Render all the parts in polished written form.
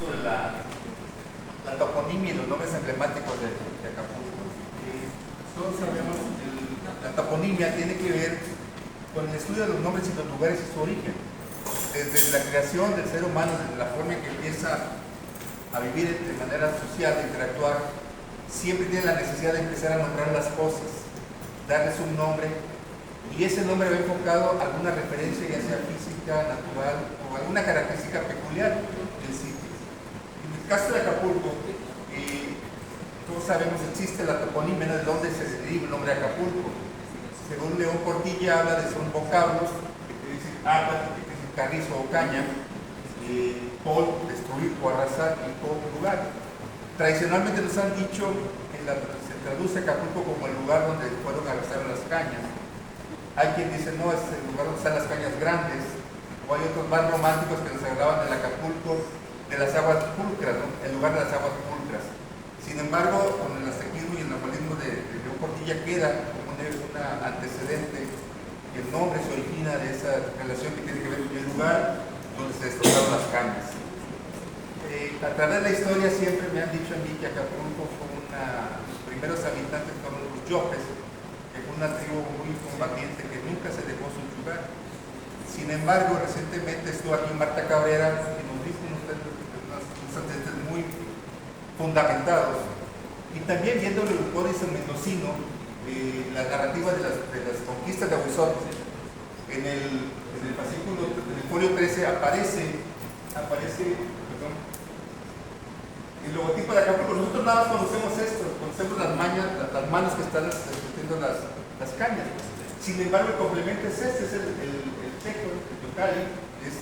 esto de la toponimia y los nombres emblemáticos de Acapulco. Todos sabemos que la toponimia tiene que ver con el estudio de los nombres y los lugares y su origen. Desde la creación del ser humano, desde la forma en que empieza a vivir de manera social, de interactuar, siempre tiene la necesidad de empezar a nombrar las cosas, darles un nombre, y ese nombre va enfocado a alguna referencia, ya sea física, natural o alguna característica peculiar del sitio. En el caso de Acapulco, todos sabemos existe la toponimia de dónde se deriva el nombre de Acapulco. Según León Portilla habla de son vocablos que quiere decir agua, que quiere decir carrizo o caña, pol, destruir o arrasar, y pol, lugar. Tradicionalmente nos han dicho que se traduce Acapulco como el lugar donde fueron a arrasar las cañas. Hay quien dice no, es el lugar donde están las cañas grandes, o hay otros más románticos que nos hablaban del Acapulco de las aguas pulcras, ¿no? El lugar de las aguas pulcras. Sin embargo, con el aztequismo y el nahualismo de León Portilla queda como un antecedente, que el nombre se origina de esa relación que tiene que ver con el lugar donde se destrozaron las cañas. A través de la historia siempre me han dicho a mí que Acapulco fue los primeros habitantes fueron los yopes, que fue una tribu muy combatiente que nunca se dejó subyugar. Sin embargo, recientemente estuvo aquí Marta Cabrera y nos dijo unos antecedentes muy fundamentados, y también viendo el códice mendocino, la narrativa de las conquistas de Ahuizot, en el fascículo, en el folio 13 aparece el logotipo de Acapulco. Nosotros nada más conocemos esto, conocemos las manos que están destruyendo las cañas. Sin embargo, el complemento es este, es el teco, el yocali, es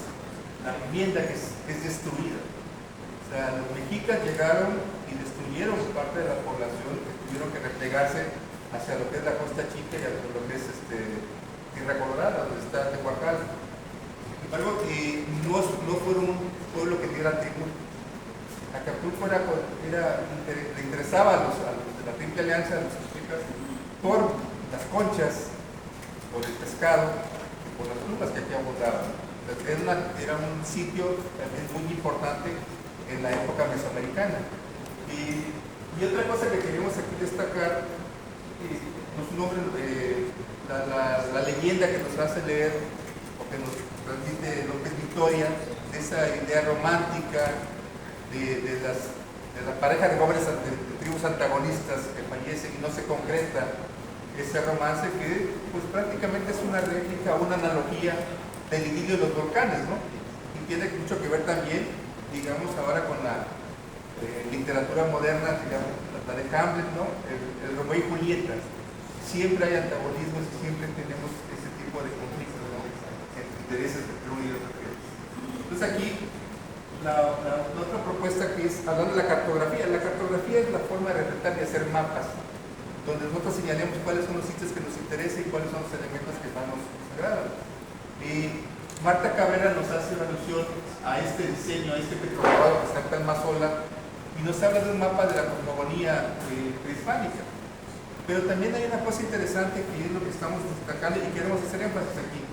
la vivienda que es destruida. O sea, los mexicas llegaron y destruyeron parte de la población, que tuvieron que replegarse hacia lo que es la Costa Chica y hacia lo que es Tierra Colorada, donde está Tehuacán. Sin embargo, no fueron un pueblo que diera tribu. Acapulco le interesaba a los de la Triple Alianza, a los mexicas, por las conchas, por el pescado y por las plumas que aquí abundaban. Era un sitio también muy importante en la época mesoamericana. Y otra cosa que queremos aquí destacar, la leyenda que nos hace leer, o que nos transmite López Victoria, de esa idea romántica de la pareja de jóvenes de tribus antagonistas que fallecen y no se concreta ese romance, que pues prácticamente es una réplica, una analogía del idilio de los volcanes, ¿no? Y tiene mucho que ver también, digamos, ahora con la literatura moderna, digamos, la de Hamlet, ¿no? El Romeo y Julieta. Siempre hay antagonismos y siempre tenemos ese tipo de conflictos, ¿no? Entre intereses de uno y otro. Entonces aquí la otra propuesta, que es hablando de la cartografía. La cartografía es la forma de retratar y hacer mapas, donde nosotros señalemos cuáles son los sitios que nos interesan y cuáles son los elementos que más nos agradan. Y Marta Cabrera nos hace una alusión a este diseño, a este petrogrado que está en Mazola, y nos habla de un mapa de la cosmogonía prehispánica. Pero también hay una cosa interesante que es lo que estamos destacando y queremos hacer énfasis aquí.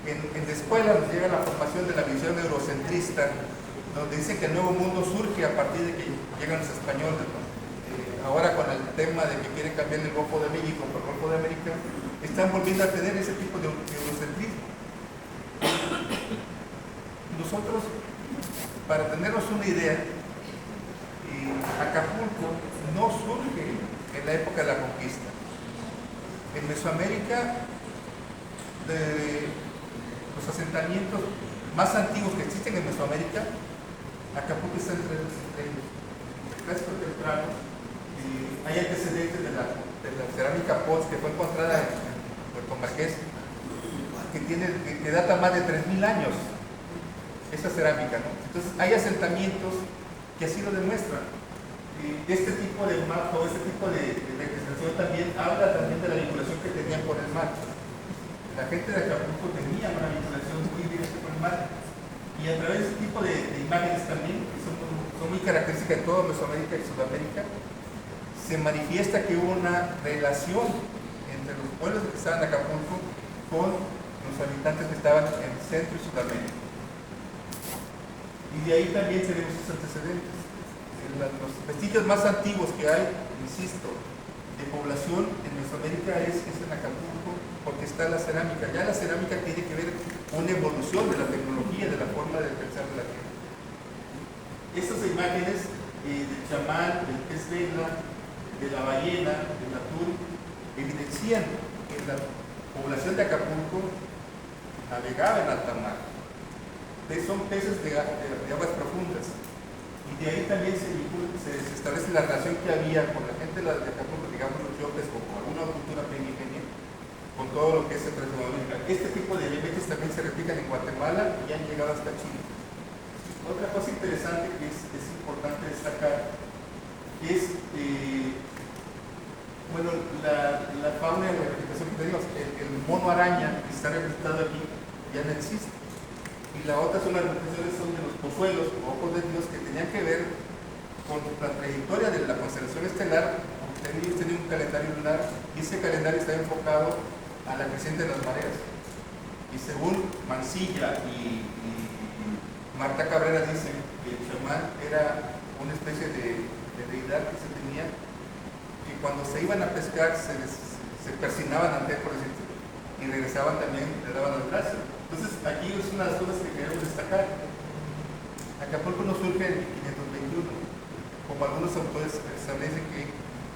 En la escuela nos llega la formación de la visión eurocentrista, donde dice que el nuevo mundo surge a partir de que llegan los españoles, ¿no? Ahora con el tema de que quieren cambiar el Golfo de México por el Golfo de América, están volviendo a tener ese tipo de eurocentrismo. Nosotros, para tenernos una idea, Acapulco no surge en la época de la conquista. En Mesoamérica, los asentamientos más antiguos que existen en Mesoamérica, Acapulco está entre ellos. El clásico temprano, hay antecedentes de la cerámica Potts, que fue encontrada en Puerto Marqués, que data más de 3.000 años, esa cerámica, ¿no? Entonces hay asentamientos que así lo demuestran. Este tipo de mapa o este tipo de vegetación también habla también de la vinculación que tenían con el mar. La gente de Acapulco tenía una vinculación muy directa con el mar, y a través de este tipo de imágenes también, que son muy características de toda Mesoamérica y Sudamérica, se manifiesta que hubo una relación entre los pueblos que estaban en Acapulco con los habitantes que estaban en Centro y Sudamérica. Y Y de ahí también tenemos sus antecedentes. Los vestigios más antiguos que hay, insisto, de población en Mesoamérica es en Acapulco, porque está la cerámica. Ya la cerámica tiene que ver con una evolución de la tecnología, de la forma de pensar de la gente. Estas imágenes del chamán, del pez vela, de la ballena, del atún, evidencian que la población de Acapulco navegaba en alta mar. Son peces de aguas profundas. Y de ahí también se establece la relación que había con la gente de Acapulco, digamos los yopes, o con alguna cultura primigenia, con todo lo que es el Centroamérica. Este tipo de elementos también se replican en Guatemala y han llegado hasta Chile. Otra cosa interesante que es importante destacar es bueno, la fauna y la vegetación que tenemos. El mono araña que está representado aquí ya no existe. Y la otra son las representaciones de los pozuelos o ojos de Dios, que tenían que ver con la trayectoria de la constelación estelar. Ellos tenían un calendario lunar y ese calendario está enfocado a la creciente de las mareas. Y según Mancilla y Marta Cabrera dicen que el chamán era una especie de deidad que se tenía, que cuando se iban a pescar se persinaban ante él, por decirlo, y regresaban también, le daban el brazo. Entonces aquí es una de las cosas que queremos destacar. Acapulco no surge en 1521, como algunos autores establecen que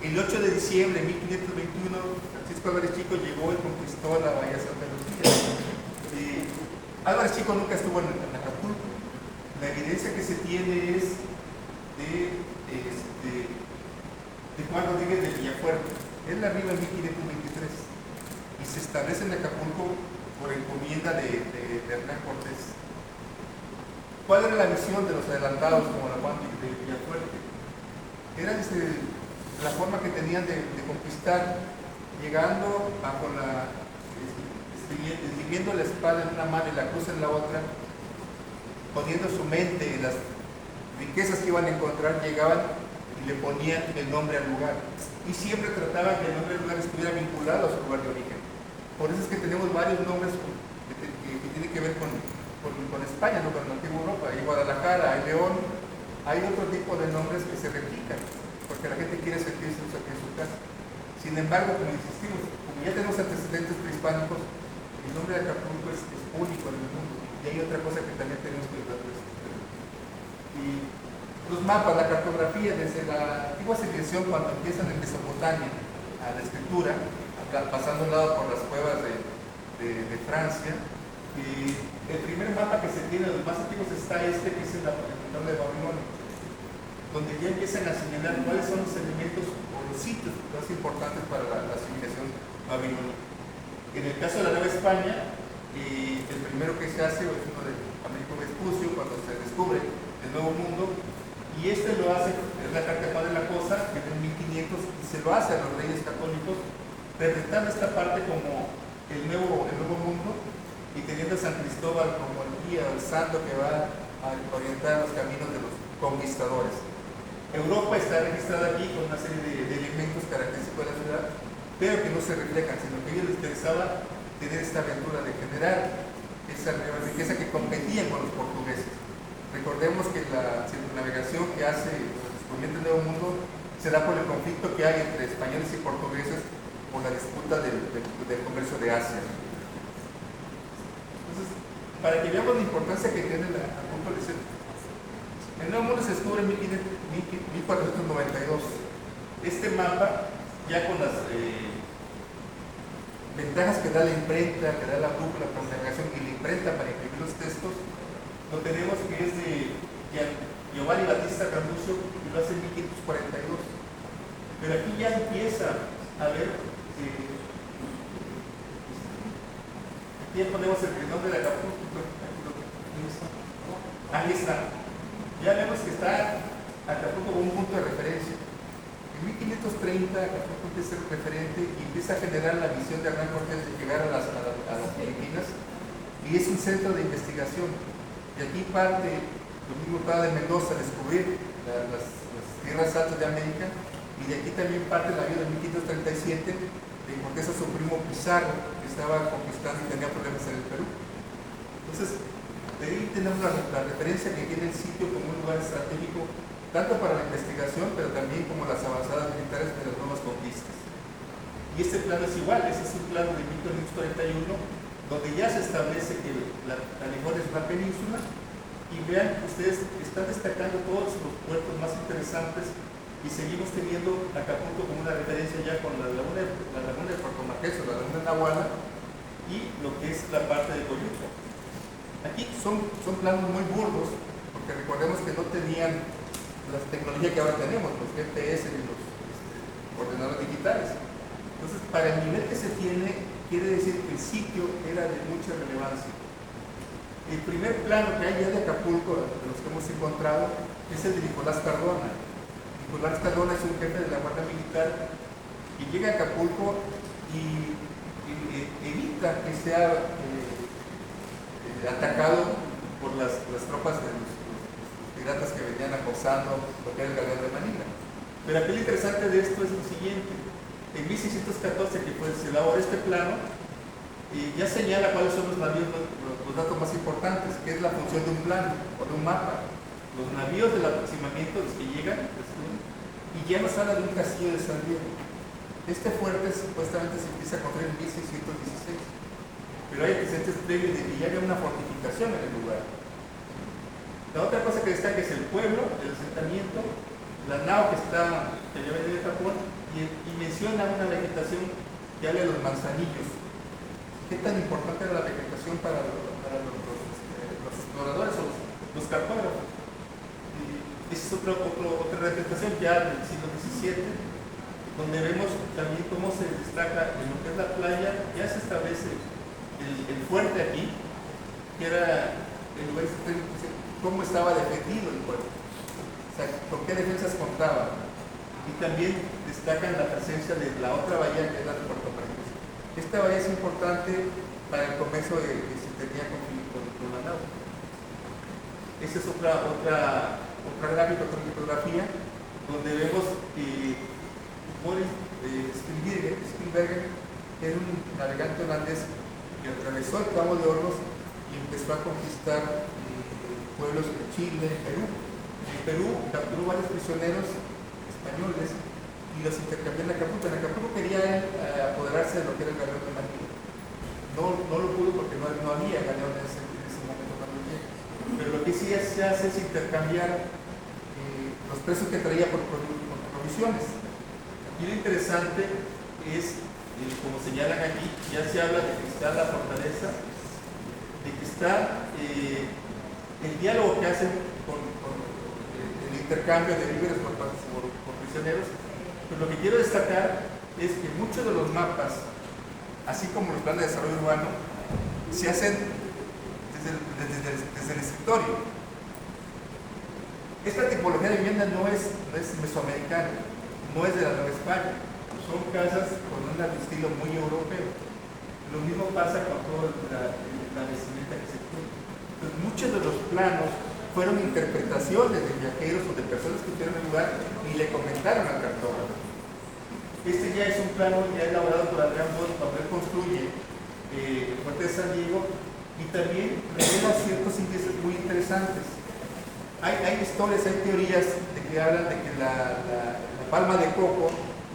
el 8 de diciembre de 1521 Francisco Álvarez Chico llegó y conquistó la bahía Santa Lucía. Álvarez Chico nunca estuvo en Acapulco. La evidencia que se tiene es de Juan Rodríguez de Villafuerte. Él arriba en 1523 y se establece en Acapulco por encomienda de Hernán Cortés. ¿Cuál era la visión de los adelantados como la Juan de Villafuerte? Era la forma que tenían de conquistar, llegando bajo esgrimiendo la espada en una mano y la cruz en la otra, poniendo su mente en las riquezas que iban a encontrar, llegaban y le ponían el nombre al lugar. Y siempre trataban que el nombre del lugar estuviera vinculado a su lugar de origen. Por eso es que tenemos varios nombres que tienen que ver con España, ¿no? Con la antigua Europa. Hay Guadalajara, hay León, hay otro tipo de nombres que se replican, porque la gente quiere sentirse en su casa. Sin embargo, como insistimos, como ya tenemos antecedentes prehispánicos, el nombre de Acapulco es único en el mundo. Y hay otra cosa que también tenemos que ver. Y los mapas, la cartografía, desde la antigua civilización, cuando empiezan en Mesopotamia a la escritura, pasando un lado por las cuevas de Francia, y el primer mapa que se tiene de los más antiguos está que es en la de Babilonia, donde ya empiezan a señalar cuáles son los elementos o los sitios más importantes para la civilización babilónica. En el caso de la Nueva España, el primero que se hace es uno de Américo Vespucio, cuando se descubre el Nuevo Mundo, y lo hace, es la Carta de Padre de la Cosa, que es en 1500, y se lo hace a los reyes católicos, presentando esta parte como el nuevo mundo, y teniendo a San Cristóbal como el guía, el santo que va a orientar los caminos de los conquistadores. Europa está registrada aquí con una serie de elementos característicos de la ciudad, pero que no se reflejan, sino que a ellos les interesaba tener esta aventura de generar esa riqueza que competían con los portugueses. Recordemos que la circunnavegación que hace el descubrimiento del Nuevo Mundo se da por el conflicto que hay entre españoles y portugueses por la disputa del comercio de Asia. Entonces, para que veamos la importancia que tiene la punto de el Nuevo Mundo se descubre en 1492. Este mapa, ya con las ventajas que da la imprenta, que da la brújula para la navegación y la imprenta para imprimir los textos, lo tenemos que es de Giovanni Battista Grambuccio, y lo hace en 1542. Pero aquí ya empieza a ver, aquí ya ponemos el nombre de Acapulco. Ahí está. Ya vemos que está Acapulco como un punto de referencia. En 1530 Acapulco empieza a ser referente y empieza a generar la visión de Hernán Cortés de llegar a las Filipinas, y es un centro de investigación. Y aquí parte Domingo Prada de Mendoza a descubrir las tierras altas de América, y de aquí también parte la vida de 1537 de Cortés a su primo Pizarro, que estaba conquistando y tenía problemas en el Perú. Entonces, de ahí tenemos la referencia que tiene el sitio como un lugar estratégico, tanto para la investigación, pero también como las avanzadas militares de las nuevas conquistas. Y este plano es igual, ese es un plano de 1941, donde ya se establece que la California es una península, y vean, ustedes están destacando todos los puertos más interesantes, y seguimos teniendo Acapulco como una referencia ya con la laguna de Puerto Marqués, o la laguna de Nahuala, y lo que es la parte de Coyuca. Aquí son planos muy burdos, porque recordemos que no tenían la tecnología que ahora tenemos, los GPS y los ordenadores digitales. Entonces, para el nivel que se tiene, quiere decir que el sitio era de mucha relevancia. El primer plano que hay ya de Acapulco, de los que hemos encontrado, es el de Nicolás Cardona. Nicolás Cardona es un jefe de la Guardia Militar y llega a Acapulco y evita que sea atacado por las tropas de los piratas que venían acosando lo que era el galeón de Manila. Pero aquí lo interesante de esto es lo siguiente: en 1614, que pues se elabora este plano, ya señala cuáles son los navíos, los datos más importantes, que es la función de un plano o de un mapa. Los navíos del aproximamiento, los que llegan, y ya nos habla de un castillo de San Diego. Este fuerte supuestamente se empieza a construir en 1616, pero hay antecedentes previos de que ya había una fortificación en el lugar. La otra cosa que destaca es el pueblo, el asentamiento, la nao que ya venía de Japón, y menciona una vegetación que habla de los manzanillos. ¿Qué tan importante era la vegetación para los exploradores o los cartógrafos? Esa es otra representación ya del siglo XVII, donde vemos también cómo se destaca en lo que es la playa. Ya se establece el fuerte aquí, que era el lugar, cómo estaba defendido el puerto, o sea, con qué defensas contaba. Y también destacan la presencia de la otra bahía, que es la de Puerto Marqués. Esta bahía es importante para el comercio que se tenía con la nave. Esa es otra gráfica, otra fotografía, donde vemos que Moritz Spilbergen era un navegante holandés que atravesó el Cabo de Hornos y empezó a conquistar pueblos de Chile, en Perú. En Perú capturó varios prisioneros españoles y los intercambió en Acapulco. En Acapulco quería apoderarse de lo que era el galeón de Manila. No lo pudo porque no había galeón en ese momento cuando llega. Pero lo que sí se hace es intercambiar los precios que traía por provisiones. Y lo interesante es, como señalan aquí, ya se habla de que está la fortaleza, de que está el diálogo que hacen con el intercambio de víveres por prisioneros. Pero lo que quiero destacar es que muchos de los mapas, así como los planes de desarrollo urbano, se hacen desde el escritorio. Esta tipología de vivienda no es mesoamericana, no es de la Nueva España, son casas con un estilo muy europeo. Lo mismo pasa con toda la vestimenta que se tiene. Entonces, muchos de los planos fueron interpretaciones de viajeros o de personas que estuvieron en el lugar y le comentaron al cartógrafo. Este ya es un plano ya elaborado por Adrián Bosch cuando él construye el fuerte de San Diego, y también revela ciertos índices muy interesantes. Hay historias, hay teorías de que hablan de que la palma de coco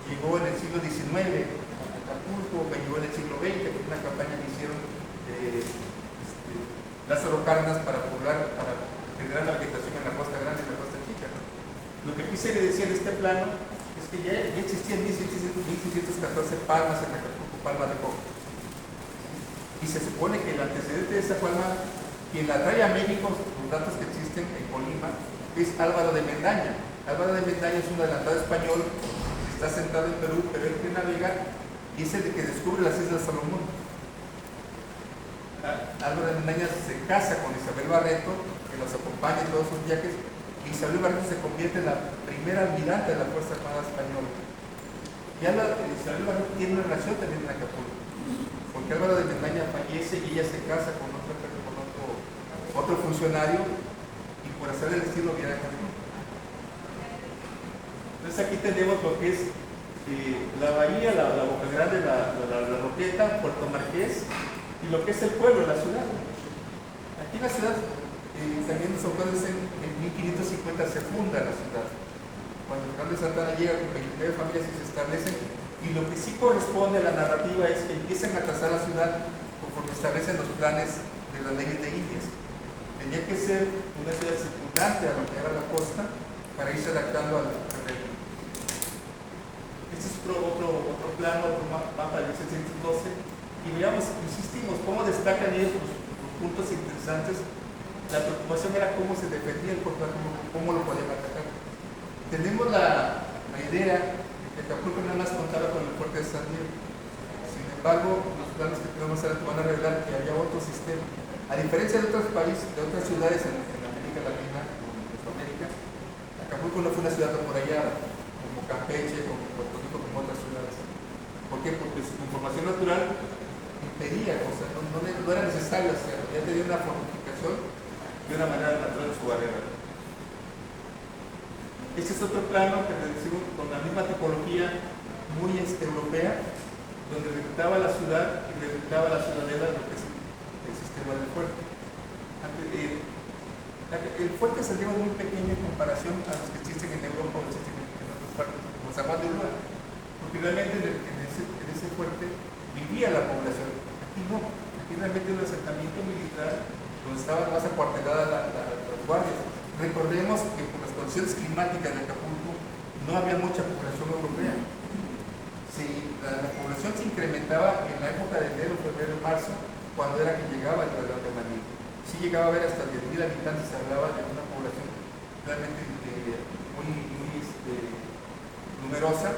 llegó en el siglo XIX a Acapulco, que llegó en el siglo XX, con una campaña que hicieron Lázaro Cárdenas para generar la vegetación en la Costa Grande y la Costa Chica. Lo que quise decir en este plano es que ya existían 1614 palmas en Acapulco, palma de coco. Y se supone que el antecedente de esa palma, quien la trae a México, los datos que existen en Colima, es Álvaro de Mendaña. Álvaro de Mendaña es un adelantado español que está sentado en Perú, pero él que navega y es el que descubre las Islas Salomón. Álvaro de Mendaña se casa con Isabel Barreto, que los acompaña en todos sus viajes, y Isabel Barreto se convierte en la primera almirante de la Fuerza Armada Española. Ya Isabel Barreto tiene una relación también en Acapulco, porque Álvaro de Mendaña fallece y ella se casa con otro funcionario, y por hacer el estilo viaja a Acapulco. Entonces aquí tenemos lo que es la bahía, la Boca Grande, la Roqueta, Puerto Marqués, y lo que es el pueblo, la ciudad. Aquí Aquí en la ciudad, también los autores dicen que en 1550 se funda la ciudad. Cuando Fernando de Santana llega con 29 familias y se establecen, y lo que sí corresponde a la narrativa es que empiezan a trazar la ciudad conforme establecen los planes de las leyes de Indias. Tenía que ser una ciudad circundante a lo que era la costa para irse adaptando al terreno. Este es otro plano, otro mapa de 1712, y veamos, insistimos, cómo destacan ellos los puntos interesantes. La preocupación era cómo se defendía el puerto, cómo lo podían atacar. Tenemos la idea de que Acapulco nada más contaba con el fuerte de San Diego. Sin embargo, los planos que tenemos ahora te van a revelar que había otro sistema. A diferencia de otros países, de otras ciudades en América Latina, en Mesoamérica, Acapulco no fue una ciudad amurallada, como Campeche, como Puerto Rico, como otras ciudades. ¿Por qué? Porque su conformación natural impedía, o sea, no era necesario hacerlo, ya tenía una fortificación de una manera natural de su barrera. Este es otro plano que decimos con la misma tipología muy europea, donde representaba la ciudad y representaba la ciudadela de lo que es el sistema del fuerte. El fuerte es algo muy pequeño en comparación a los que existen en Europa o existen en otras partes, como San Juan de Ulúa, porque realmente en ese fuerte vivía la población. Aquí no, aquí realmente un asentamiento militar donde estaban más acuarteladas las guardias. Recordemos que por las condiciones climáticas de Acapulco no había mucha población europea. La población se incrementaba en la época de enero, febrero, marzo, cuando era que llegaba el reloj de Manila. Sí llegaba a haber hasta 10,000 habitantes, se hablaba de una población realmente muy numerosa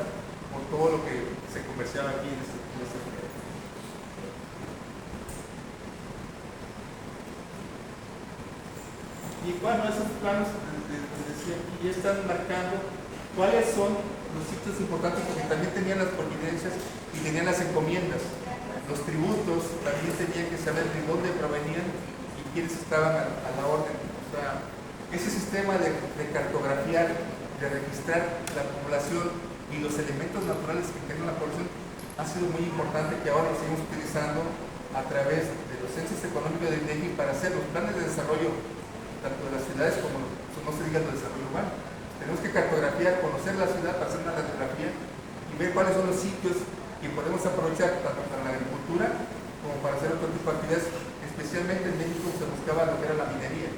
por todo lo que se comerciaba aquí en este lugar. Y bueno, esos planos, les decía aquí, ya están marcando cuáles son los sitios importantes, porque también tenían las providencias y tenían las encomiendas. Los tributos también tenían que saber de dónde provenían y quiénes estaban a la orden. O sea, ese sistema de cartografiar, de registrar la población y los elementos naturales que tiene la población ha sido muy importante, que ahora lo seguimos utilizando a través de los censos económicos del INEGI para hacer los planes de desarrollo tanto de las ciudades como no se diga el desarrollo urbano. Tenemos que cartografiar, conocer la ciudad, hacer una radiografía y ver cuáles son los sitios que podemos aprovechar tanto para la agricultura como para hacer otro tipo de actividades. Especialmente en México se buscaba lo que era la minería.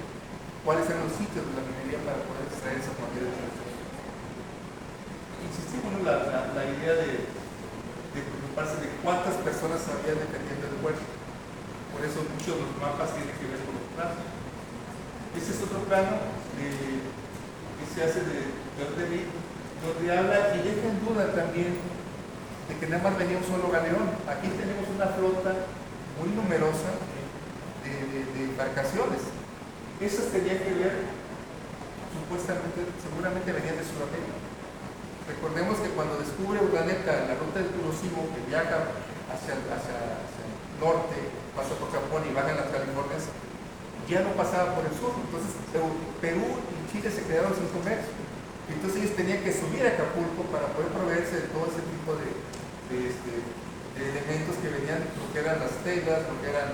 ¿Cuáles eran los sitios de la minería para poder extraer esas materias? Insistimos en la idea de preocuparse de cuántas personas había dependiendo del puerto. Por eso muchos de los mapas tienen que ver con los planos. Este es otro plano que se hace de Orden, donde habla y deja en duda también de que nada más venía un solo galeón. Aquí tenemos una flota muy numerosa de embarcaciones. Esas tenían que ver, supuestamente, seguramente venían de Sudamérica. Recordemos que cuando descubre Urdaneta la ruta del Turocimo, que viaja hacia el norte, pasa por Japón y baja en las Californias, ya no pasaba por el sur. Entonces Perú y Chile se quedaron sin comercio. Entonces ellos tenían que subir a Acapulco para poder proveerse de todo ese tipo de elementos que venían, lo que eran las telas, lo que eran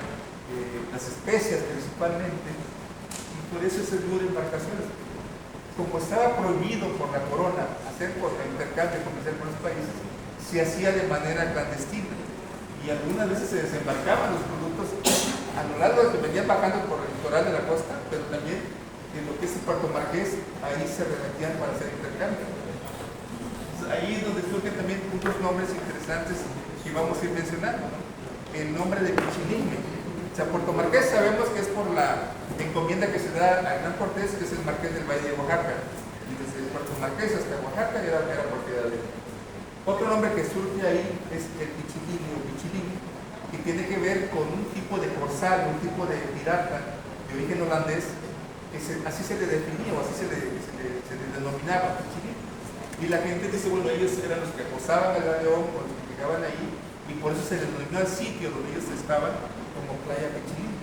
las especias principalmente, y por eso ese número de embarcaciones. Como estaba prohibido por la corona hacer por el intercambio comercial con los países, se hacía de manera clandestina y algunas veces se desembarcaban los productos a lo largo de que venían bajando por el litoral de la costa, pero también en lo que es el Puerto Marqués, ahí se remetían para hacer intercambio. Entonces, ahí es donde surgen también muchos nombres interesantes que vamos a ir mencionando, ¿no? El nombre de Pichilingue. O sea, Puerto Marqués sabemos que es por la encomienda que se da a Hernán Cortés, que es el Marqués del Valle de Oaxaca, y desde Puerto Marqués hasta Oaxaca era propiedad de él. Otro nombre que surge ahí es el Pichilingue o Pichilingue, que tiene que ver con un tipo de corsario, un tipo de pirata de origen holandés, que así se le definía o así se le denominaba Pichilingue. Y la gente dice, bueno, ellos eran los que acosaban al galeón o los que llegaban ahí, y por eso se les denominó al sitio donde ellos estaban como Playa Pichilingue.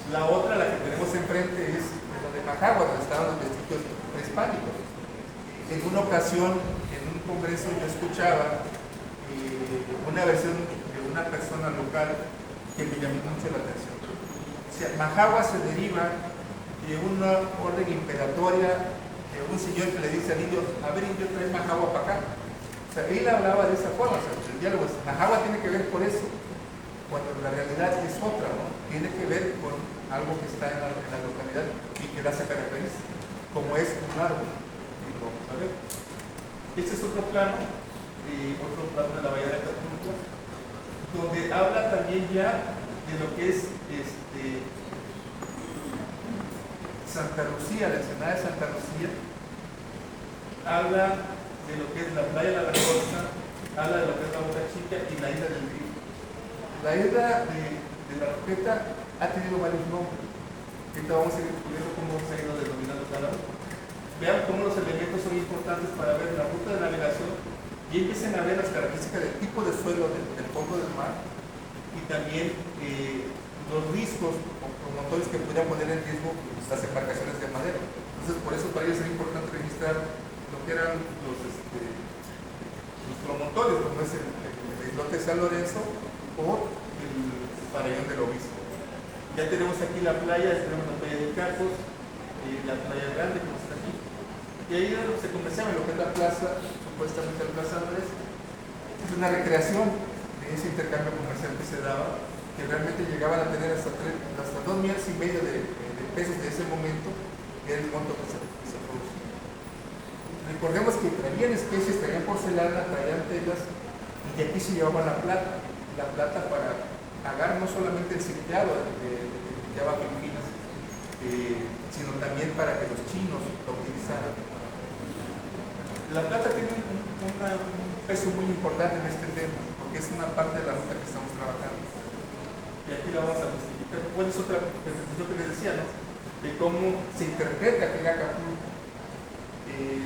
La otra, la que tenemos enfrente, es la de Majagua, donde estaban los vestigios prehispánicos. En una ocasión, en un congreso, yo escuchaba una versión de una persona local que me llamó mucho la atención. sea, Majagua se deriva de una orden imperatoria de un señor que le dice al indio, a ver indio, trae Majagua para acá. O sea, él hablaba de esa forma, o sea, el diálogo es, Majagua tiene que ver por eso, cuando la realidad es otra, ¿no? Tiene que ver con algo que está en la localidad y que la se caracteriza, como es un árbol. Y lo vamos a ver. Este es otro plano de la bahía de Acapulco, donde habla también ya de lo que es Santa Lucía, la ensenada de Santa Lucía, habla de lo que es la playa de la Langosta, habla de lo que es la Boca Chica y la isla del Río. La isla de la Roqueta ha tenido varios nombres. Ahorita vamos a ir descubriendo cómo se ha ido denominando cada uno. Vean cómo los elementos son importantes para ver la ruta de navegación y empiecen a ver las características del tipo de suelo del fondo del mar y también los riscos o promotores que pudieran poner en riesgo las embarcaciones de madera. Entonces, por eso para ellos es importante registrar lo que eran los promotores, como es el islote de San Lorenzo o el Farallón del Obispo. Ya tenemos aquí la playa, tenemos la playa de Cacos, la playa grande como está aquí. Y ahí es donde se comerciaba lo que es la plaza, supuestamente la Plaza Andrés. Es una recreación de ese intercambio comercial que se daba, que realmente llegaban a tener hasta 2,5 millones de pesos de ese momento, que era el monto que se producía. Recordemos que traían especies, traían porcelana, traían telas, y de aquí se llevaba la plata para pagar no solamente el sitiado de Java Filipinas, sino también para que los chinos lo utilizaran. La plata tiene un peso muy importante en este tema, porque es una parte de la ruta que estamos trabajando. Y aquí la vamos a justificar. Bueno, es otra presentación que les decía, ¿no? De cómo se interpreta que Acapulco.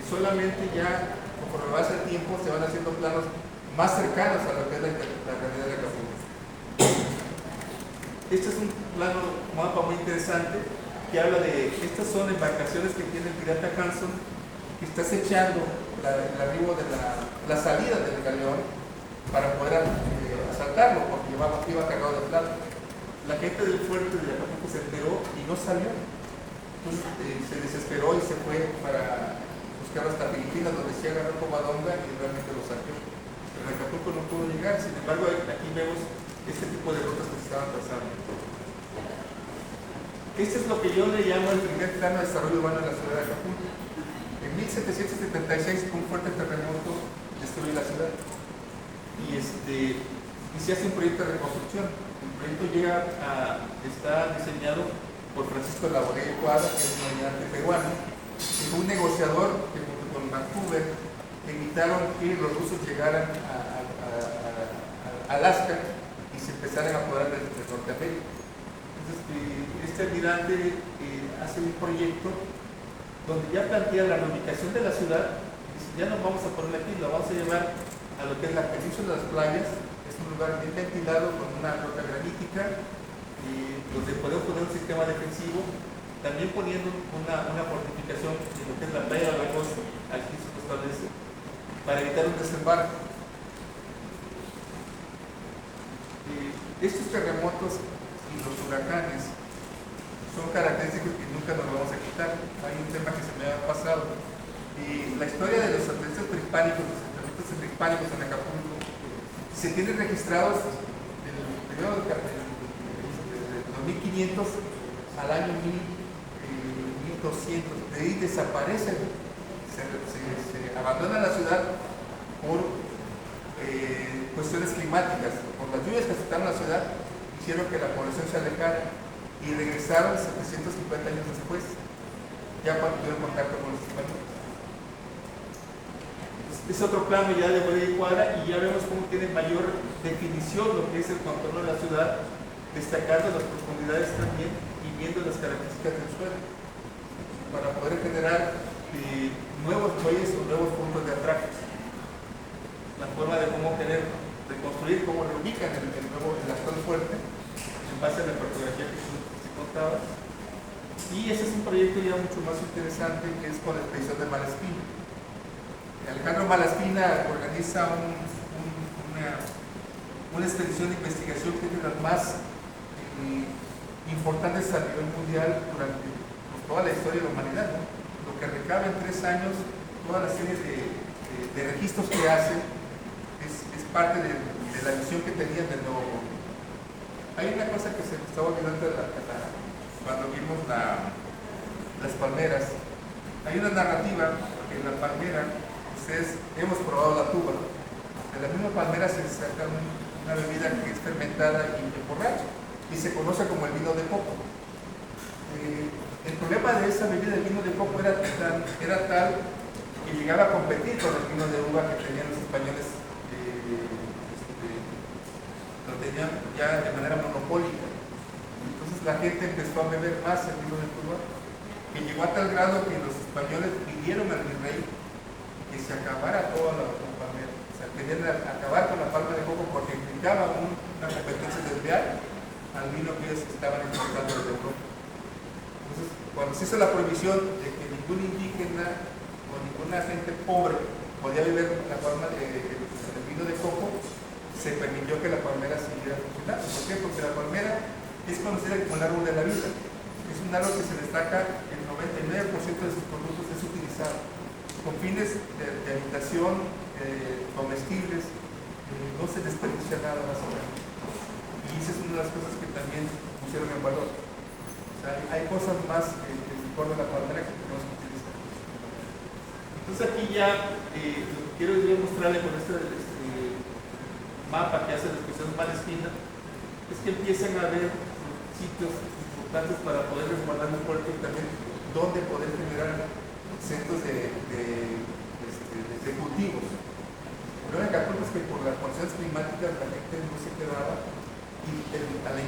Solamente ya, conforme pasa el tiempo, se van haciendo planos más cercanos a lo que es la realidad de Acapulco. Este es un mapa muy interesante que habla de, estas son embarcaciones que tiene el pirata Hanson, que está acechando el arribo de la salida del galeón para poder asaltarlo, porque iba cargado de plata. La gente del fuerte de Acapulco se enteró y no salió. Entonces se desesperó y se fue para buscar hasta Filipinas, donde sí agarró Covadonga y realmente lo saqueó. Pero en Acapulco no pudo llegar. Sin embargo, aquí vemos este tipo de rutas que se estaban trazando. Este es lo que yo le llamo el primer plano de desarrollo urbano de la ciudad de Acapulco. En 1776, un fuerte terremoto destruyó la ciudad y se hace un proyecto de reconstrucción. El proyecto está diseñado por Francisco Laboré Cuadra, que es un almirante peruano, que fue un negociador que junto con Vancouver evitaron que los rusos llegaran a Alaska y se empezaran a apoderar de Norteamérica. Entonces, este almirante hace un proyecto donde ya plantea la reubicación de la ciudad. Dice, ya no vamos a poner aquí, lo vamos a llevar a lo que es la península de las playas. Es un lugar bien ventilado con una roca granítica, donde podemos poner un sistema defensivo, también poniendo una fortificación en lo que es la playa de la costa, aquí se establece, para evitar un desembarco. Estos terremotos y los huracanes son características que nunca nos vamos a quitar. Hay un tema que se me ha pasado. La historia de los atletas prehispánicos, en Acapulco, se tienen registrados del periodo de 2500 al año 1200. De ahí desaparecen, se abandona la ciudad por cuestiones climáticas. Por las lluvias que afectaron la ciudad, hicieron que la población se alejara y regresaron 750 años después, ya cuando tuvieron contacto con los españoles. Es otro plano ya de Boya y Cuadra, y ya vemos cómo tiene mayor definición lo que es el contorno de la ciudad, destacando las profundidades también y viendo las características del suelo, para poder generar nuevos muelles o nuevos puntos de atracos. La forma de cómo reconstruir, cómo reubican el actual fuerte, en base a la cartografía que se contaba. Y ese es un proyecto ya mucho más interesante, que es con la expedición de Malaspina. Alejandro Malaspina organiza una expedición de investigación que es de las más importantes a nivel mundial durante pues, toda la historia de la humanidad, ¿no? Lo que recaba en 3 años, toda la serie de registros que hace, es parte de la visión que tenían del nuevo mundo. Hay una cosa que se me estaba olvidando cuando vimos las palmeras. Hay una narrativa que en la palmera, ustedes hemos probado la tuba. De la misma palmera se saca una bebida que es fermentada y emborracha y se conoce como el vino de coco. El problema de esa bebida, el vino de coco, era tal que llegaba a competir con el vino de uva que tenían los españoles, lo tenían ya de manera monopólica. Entonces la gente empezó a beber más el vino de uva, que llegó a tal grado que los españoles pidieron al virrey que se acabara toda la palmera. O sea, querían acabar con la palma de coco porque implicaba una competencia desleal al vino que ellos estaban importando desde Europa. Entonces, cuando se hizo la prohibición de que ningún indígena o ninguna gente pobre podía beber el vino de coco, se permitió que la palmera siguiera funcionando. ¿Por qué? Porque la palmera es conocida como el árbol de la vida. Es un árbol que se destaca, el 99% de sus productos es utilizado con fines de habitación, comestibles, no se desperdicia nada más o menos. Y esa es una de las cosas que también pusieron en valor. O sea, hay cosas más que recuerdan la palmera que tenemos que utilizar. Entonces aquí ya lo que quiero yo mostrarle con este mapa que hace la exposición Palestina es que empiezan a haber sitios importantes para poder resguardar un puerto y también donde poder generar centros de cultivos. El problema de Acapulco es que por las condiciones climáticas la gente no se quedaba y a la